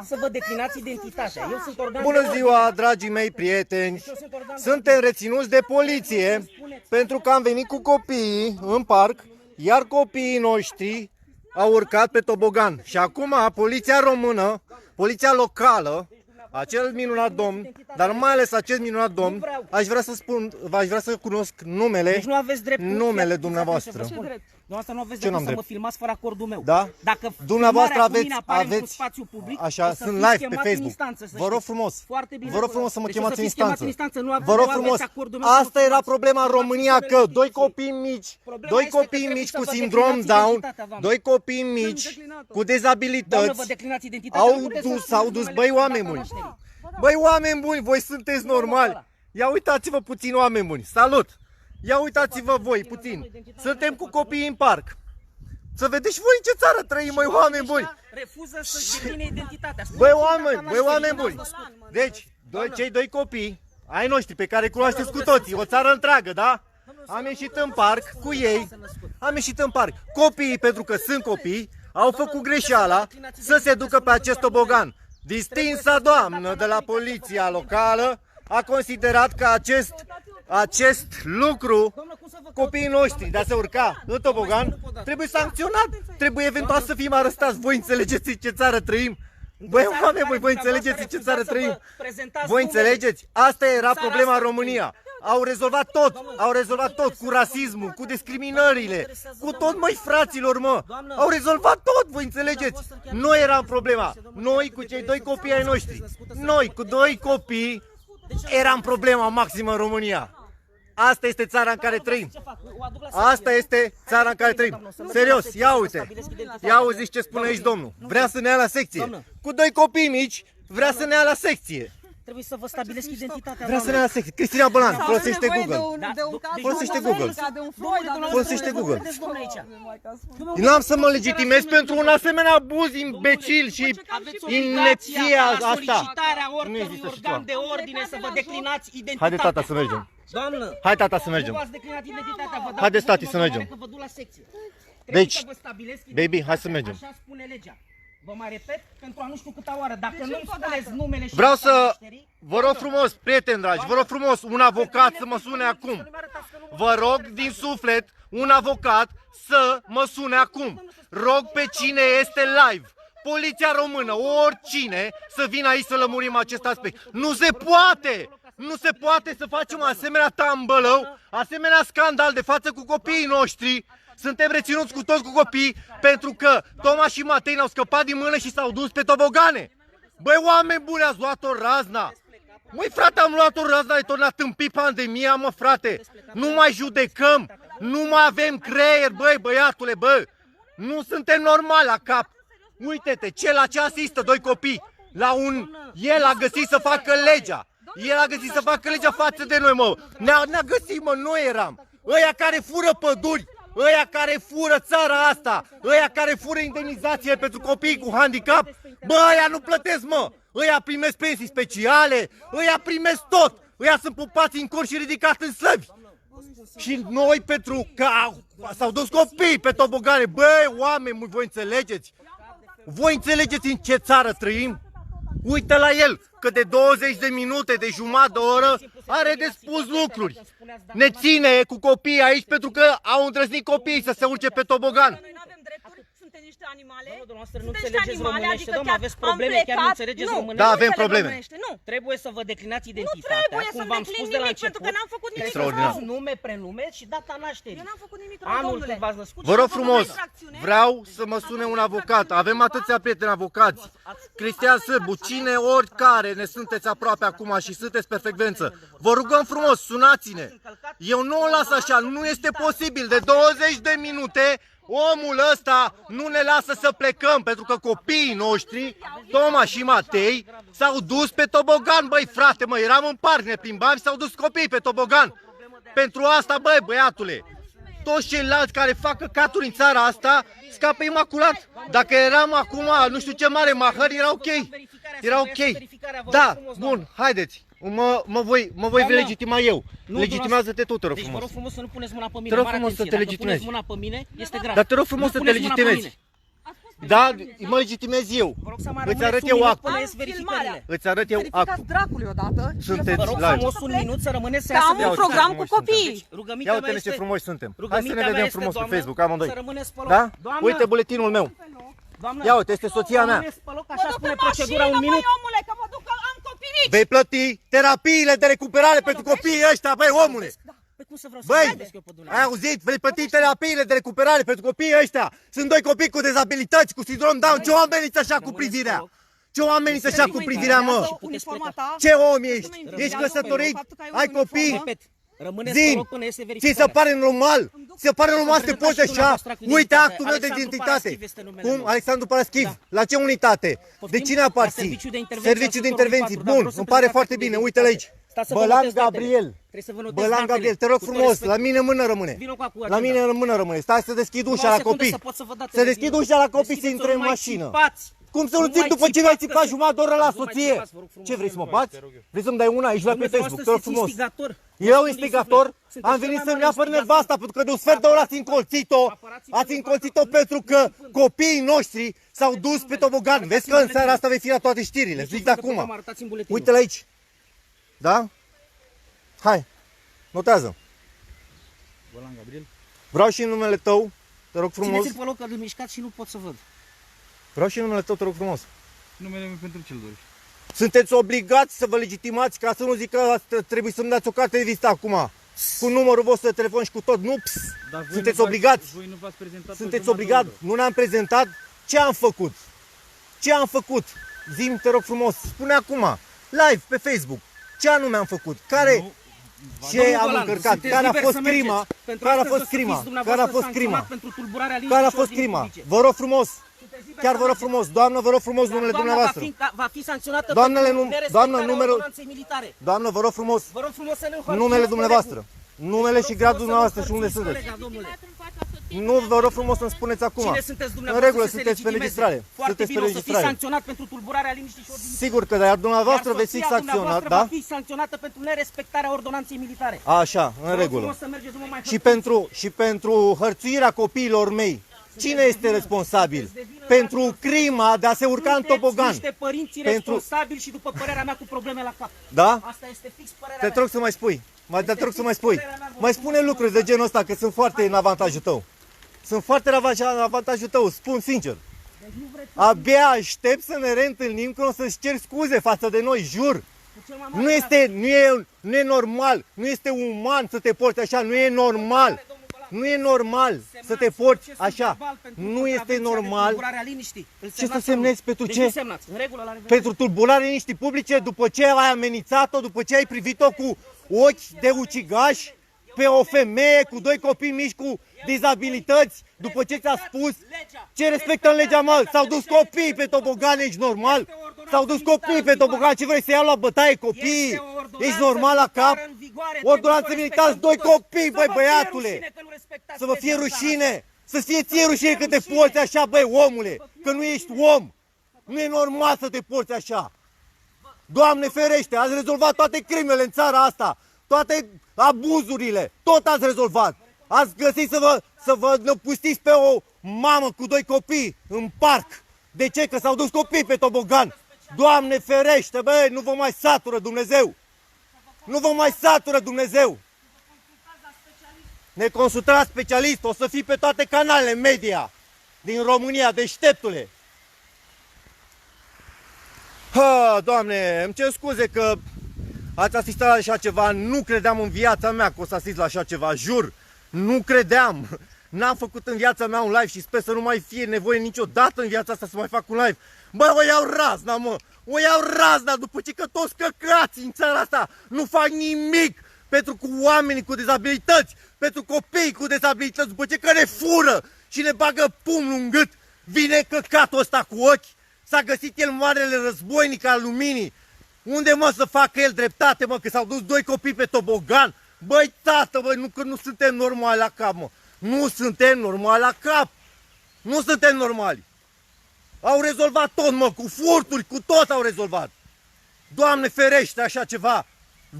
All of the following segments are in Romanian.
să vă declinați identitatea. Eu sunt organ. Bună ziua, dragii mei prieteni! Suntem reținuți de poliție pentru că am venit cu copiii în parc, iar copiii noștri au urcat pe tobogan. Și acum poliția română, poliția locală, acel minunat domn, dar mai ales acest minunat domn, aș vrea să cunosc numele, Deci nu aveți dreptul. numele dumneavoastră. Dumneavoastră nu aveți Ce dreptul n-am să mă filmați fără acordul meu. Da? Dacă Dumneavoastră aveți aveți spațiu public, așa, o să sunt fiți live pe chemați în Facebook. instanță, să Vă rog știți. frumos. Foarte bine. Vă rog frumos să mă Deci chemați o să în fiți chemați instanță. Nu Vă rog aveți frumos. acordul meu, Asta să era mă problema în filmați România, numele că doi justiției. copii mici, Problema doi este că copii trebuie mici să cu vă sindrom declinați Down, identitatea, doamnă. doi copii mici cu Doamnă, vă dezabilități, declinați identitatea. Nu puteți să s-au spuneți dus, numele băi, cu oameni data buni. nașterii. Băi, oameni buni, voi sunteți normali. Ia uitați-vă puțin, oameni buni. Salut! Ia uitați-vă voi puțin. Suntem cu copiii în parc. Să vedeți și voi în ce țară trăim, măi, oameni buni. Refuză să-și decline identitatea. Băi, Spuneți oameni, data băi, oameni nașterii, buni. n-ați născut. Deci, cei doi copii ai noștri pe care îi cunoașteți cu toții, o țară întreagă, da? Am ieșit în parc cu ei, am ieșit în parc. Copiii, pentru că sunt copii, au făcut greșeala să se ducă pe acest tobogan. Distinsa doamnă de la poliția locală a considerat că acest lucru, copiii noștri de a se urca în tobogan, trebuie sancționat, trebuie eventual să fim arestați. Voi înțelegeți în ce țară trăim? Băi, oameni, voi înțelegeți în ce țară trăim? Voi înțelegeți? Asta era problema în România. Au rezolvat tot cu rasismul, cu discriminările, cu tot, măi, fraților, mă. Au rezolvat tot, voi înțelegeți? Noi eram problema. Noi cu cei doi copii ai noștri. Noi cu doi copii eram problema maximă în România. Asta este țara în care trăim. Asta este țara în care trăim. Serios, ia uite. Ia auziți ce spune aici domnul. Vrea să ne ia la secție. Cu doi copii mici, vrea să ne ia la secție. Trebuie să vă stabilesc identitatea. Vrea să ne ia la secție. Cristina Bălan, folosește Google. Folosește Google. Folosește Google. Google. N-am să mă legitimez pentru un asemenea abuz imbecil și inepția asta. Solicitarea Nu oricărui există așa organ ceva. de ordine să vă declinați identitatea. Haide, tata, să mergem. Doamnă, Hai, tata, să mergem. nu v-ați declinat identitatea, vă dau Haideți, tati, cuvântul, să mă mergem. doare că vă duc la secție. Deci, Trebuie să vă stabilesc baby, hai identitatea. să mergem. Așa spune legea. Vă mai repet pentru a nu știu câta oară. Dacă nu-mi spuneți numele și Vreau data să, nașterii, vă rog frumos, prieteni dragi, vă rog frumos, un avocat să mă sune acum. Vă rog din suflet, un avocat să mă sune acum. Rog pe cine este live, poliția română, oricine, să vină aici să lămurim acest aspect. Nu se poate! Nu se poate să facem asemenea tambălău, asemenea scandal de față cu copiii noștri. Suntem reținuți cu toți cu copii pentru că Toma și Matei ne-au scăpat din mână și s-au dus pe tobogane. Băi, oameni buni, ați luat-o razna. Măi, frate, am luat-o razna, de tot ne-a tâmpit pandemia, mă, frate. Nu mai judecăm, nu mai avem creier, băi, băiatule, bă. Nu suntem normali la cap. Uite-te, la ce asistă doi copii. El a găsit să facă legea. El a găsit să facă legea față de noi, mă. Ne-a găsit, mă, noi eram. Ăia care fură păduri, ăia care fură țara asta, ăia care fură indemnizație pentru copii cu handicap, bă, ăia nu plătesc, mă. Ăia primesc pensii speciale, ăia primesc tot. Ăia sunt pupați în cor și ridicați în slăvi. Și noi, pentru că s-au dus copii pe tobogane, băi, oameni, voi înțelegeți? Voi înțelegeți în ce țară trăim? Uită la el, că de 20 de minute, de jumătate de oră, are de spus lucruri. Ne ține cu copiii aici pentru că au îndrăznit copiii să se urce pe tobogan. Noi nu avem drepturi, suntem niște animale. Dumneavoastră nu Sunteți înțelegeți animale, românește, adică doamnă, chiar aveți am probleme, chiar nu plecat. înțelegeți Nu, românește. Da, nu avem înțeleg probleme. românește, Nu. Trebuie să vă declinați Nu identitatea, trebuie cum să-mi v-am declin spus de la nimic, început. pentru că n-am făcut nimic Extraordinar. rău. Nume, prenume și data nașterii. Eu n-am făcut nimic rău, Anul domnule. când v-ați născut. Vă și rog n-am făcut frumos, infracțiune. vreau să mă sune un avocat. Avem atâția prieteni avocați. Cristian Sârbu, cine oricare ne sunteți aproape acum și sunteți pe frecvență. Vă rugăm frumos, sunați-ne. Eu nu o las așa, nu este posibil. De 20 de minute omul ăsta nu ne lasă să plecăm pentru că copiii noștri, Toma și Matei, s-au dus pe tobogan, băi frate, mă, eram în parc, ne plimbam și s-au dus copiii pe tobogan. Pentru asta, băi, băiatule, toți ceilalți care fac căcaturi în țara asta scapă imaculat. Dacă eram acum, nu știu ce mare mahăr, era ok. Era ok. Da, bun, haideți. Mă voi legitima eu. Legitimează-te tu, te rog Deci vă frumos. rog frumos să nu puneți mâna pe mine. Te rog Mare frumos să atenție, te dacă legitimezi. puneți mâna pe mine, este grav. Dar te rog frumos Nu să te puneți mâna pe legitimezi. mine. Da, mă legitimez eu. Vă rog să mai Îți rămâneți arăt un eu minut actul. până ies verificările. Îți arăt eu Verificați actul. dracului odată. Sunteți Vă rog live. frumos un minut să rămâneți să Că iasă am un uite, program frumos cu copiii. Ia Rugămintea mea uite-ne ce este... frumoși suntem. Hai să Rugămintea ne mea vedem este, frumos pe doamnă, Facebook, amândoi. să rămâneți pe loc. Da? Doamnă, Uite buletinul meu. doamnă, Ia uite, este soția mea. rămâneți pe loc, așa spune procedura, un minut. omule, că mă duc, că am copii mici. Vei plăti terapiile de recuperare pentru copiii ăștia, băi omule. Păi cum să vreau să Băi, vă gândesc eu pe ai dumneavoastră? auzit? Vei plăti terapiile de recuperare pentru copiii ăștia. Sunt doi copii cu dezabilități, cu sindrom Down. Ce o amenință așa cu privirea? Ce o amenință așa cu privirea, mă? Uniforma ta. Ce om ești? Ești căsătorit? Ai copii? Repet, rămâneți pe Zin, loc până este ți verificarea. se pare normal? Ți se pare normal să te Prezentați poți și așa? dumneavoastră actul de Uite identitate. actul meu de Alexandru identitate. Paraschiv este numele Cum? meu. Alexandru Paraschiv. Da. La ce unitate? De Poftim? cine La aparții? Serviciul de Intervenție Serviciu de al intervenții. sectorului 4, dar Bun, vreau să îmi pare prezentați foarte actul de bine. Uite-l aici. identitate. Stați să vă Bălan notez datele. Gabriel. Trebuie să vă notez Bălan datele. Gabriel, te rog Cu tot frumos, respect. la mine în mână rămâne. Vino cu acul La acela. mine în mână rămâne. Stai să deschid ușa la secundă copii. să pot să vă datele. Să deschid Vino. ușa la copii să Deschideți-o, intre în nu mai mașină. țipați. Cum să nu Nu țip mai după ce mi-ai țipați, țipat că- jumătate de oră la Nu mai soție? țipați, vă rog frumos. Ce vrei să mă bați? Vrei să-mi dai una? Ești la pe Domnule, Facebook, te rog sunteți frumos. instigator. Eu Sunteți instigator? insuflet. Am Sunteți venit cel mai să-mi mare apăr instigator. nevasta pentru că de un sfert de oră ați încolțit-o. Ați încolțit-o pentru că copiii noștri s-au dus pe tobogan. Vezi că în seara asta vei fi la toate știrile. Zic de acum. Arătați-mi buletinul. Uite-l aici. Da? Hai, notează. Bălan Gabriel. Vreau și în numele tău, te rog frumos. Țineți-l pe loc că îl mișcați și nu pot să văd. Vreau și în numele tău, te rog frumos. Numele meu pentru ce-l dorești? Sunteți obligați să vă legitimați, ca să nu zic că trebuie să-mi dați o carte de vizită acum. Cu numărul vostru de telefon și cu tot. Nu, ps. Dar voi Sunteți nu v-ați- obligați. Voi nu v-ați prezentat. Sunteți obligați. Nu ne-am prezentat. Ce am făcut? Ce am făcut? Zim, te rog frumos. Spune acum. Live pe Facebook. Ce anume am făcut? Care... Ce Domnul am Golan, încărcat? sunteți Care a liberi fost să mergeți. crima? Pentru Care a astăzi fost o să fiți crima? dumneavoastră Care a fost crima? sancționat pentru tulburarea liniștii Care a și fost ordinii crima? publice. Vă rog frumos. Sunteți liberi Chiar să vă rog mergeți. frumos. Doamnă, vă rog frumos numele Doamna dumneavoastră. va fi sancționată Doamnele, pentru nu- nerespectarea doamnă, numărul- ordonanței militare. Doamnă, vă rog frumos. Vă rog frumos să ne înhărțuiți Numele pe dumneavoastră. reguli. Numele Vă și rog gradul frumos dumneavoastră să și ne unde înhărțuiți, sunteți. colega, domnule. Nu, vă rog frumos să-mi spuneți acum. Cine sunteți În dumneavoastră regulă, să se sunteți pe legitimeze? registrare. Foarte Sunteți pe bine, o să fiți registrare. sancționat pentru tulburarea liniștii și ordinii. Sigur că da, iar dumneavoastră Iar veți fi soția sancționat, dumneavoastră da? va fi sancționată pentru nerespectarea ordonanței militare. Așa, în Vă rog regulă. frumos să mergeți, nu mă mai Și pentru hărțuirea copiilor mei, cine este responsabil? Pentru crima de a se urca în Sunteți tobogan. niște părinți Pentru- responsabili și după părerea mea cu probleme la cap. Da? Asta este fix părerea Te mea. rog să mai spui. Te rog să mai spui. Mai spune lucruri de genul ăsta, că sunt foarte în avantajul tău. Sunt foarte în avantajul tău, spun sincer. Abia aștept să ne reîntâlnim când o să-ți cer scuze față de noi, jur. Nu e normal, nu este uman să te porți așa, nu e normal. Nu e normal să te porți așa. Nu este normal. Ce să semnezi pentru Deci ce? nu semnați. În regulă, la revedere. Pentru tulburarea liniștii publice, după ce ai amenințat-o, după ce ai privit-o cu ochi de ucigaș pe o femeie cu doi copii mici cu dizabilități, după ce ți-a spus ce respectă în legea, mă, s-au dus copiii pe tobogan, ești normal? S-au dus copiii pe tobogan, ce vrei să iau la bătaie copiii? Ești normal la cap? Ordonanță militară, doi copii, băi băiatule! Să vă fie rușine! Să fie ție rușine că te porți așa, băi omule! Că nu ești om! Nu e normal să te porți așa! Doamne ferește, ați rezolvat toate crimele în țara asta! Toate abuzurile! Tot ați rezolvat! Ați găsit să vă năpustiți pe o mamă cu doi copii în parc! De ce? Că s-au dus copii pe tobogan! Doamne ferește, băi, nu vă mai satură Dumnezeu! Nu vă mai satură Dumnezeu! Ne consultați specialist, o să fii pe toate canalele media din România, deșteptule! Ha, Doamne, îmi cer scuze că ați asistat la așa ceva, nu credeam în viața mea că o să asist la așa ceva, jur, nu credeam! N-am făcut în viața mea un live și sper să nu mai fie nevoie niciodată în viața asta să mai fac un live. Bă, o iau razna, mă! O iau razna după ce că toți căcații în țara asta nu fac nimic pentru cu oamenii cu dizabilități, pentru copiii cu dizabilități, după ce că ne fură și ne bagă pumnul în gât, vine căcatul ăsta cu ochi, s-a găsit el marele războinic al luminii. Unde, mă, să facă el dreptate, mă, că s-au dus doi copii pe tobogan? Băi, tată, băi, nu, că nu suntem normali la cap, mă. Nu suntem normali la cap. Nu suntem normali. Au rezolvat tot, mă, cu furturi, cu tot au rezolvat. Doamne ferește așa ceva.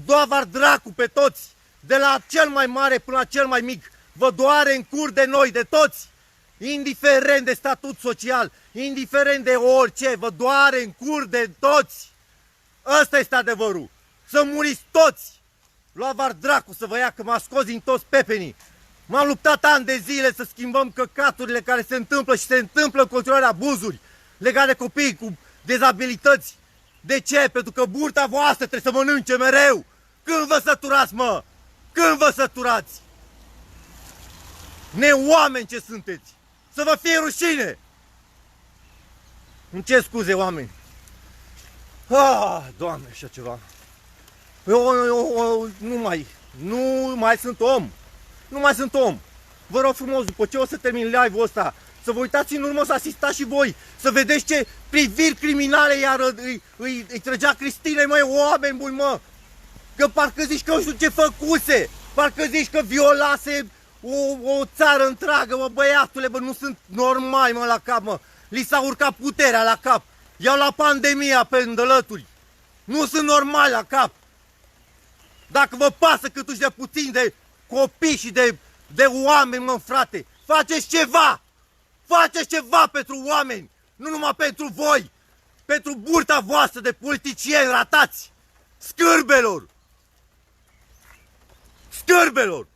Doavar dracu pe toți. De la cel mai mare până la cel mai mic. Vă doare în cur de noi, de toți. indiferent de statut social, indiferent de orice, vă doare în cur de toți. Ăsta este adevărul. Să muriți toți. Lua var dracu să vă ia că m-a scos din toți pepenii. M-am luptat ani de zile să schimbăm căcaturile care se întâmplă și se întâmplă în continuare abuzuri legate de copii cu dezabilități. De ce? Pentru că burta voastră trebuie să mănânce mereu. Când vă săturați, mă? Când vă săturați? Neoameni ce sunteți! Să vă fie rușine! Îmi cer scuze, oameni. Doamne, așa ceva. Eu nu mai sunt om. Nu mai sunt om. Vă rog frumos, după ce o să termin live-ul ăsta, să vă uitați în urmă, să asistați și voi, să vedeți ce priviri criminale iar îi trăgea Cristinei, măi, oameni buni, mă. Că parcă zici că nu știu ce făcuse, parcă zici că violase o țară întreagă, mă, băiatule, bă, nu sunt normali, mă, la cap, mă. Li s-a urcat puterea la cap, iau la pandemia pe îndălături. Nu sunt normali la cap. Dacă vă pasă câtuși de puțin de copii și de oameni, mă, frate, faceți ceva! Faceți ceva pentru oameni, nu numai pentru voi, pentru burta voastră de politicieni ratați! Scârbelor! Scârbelor!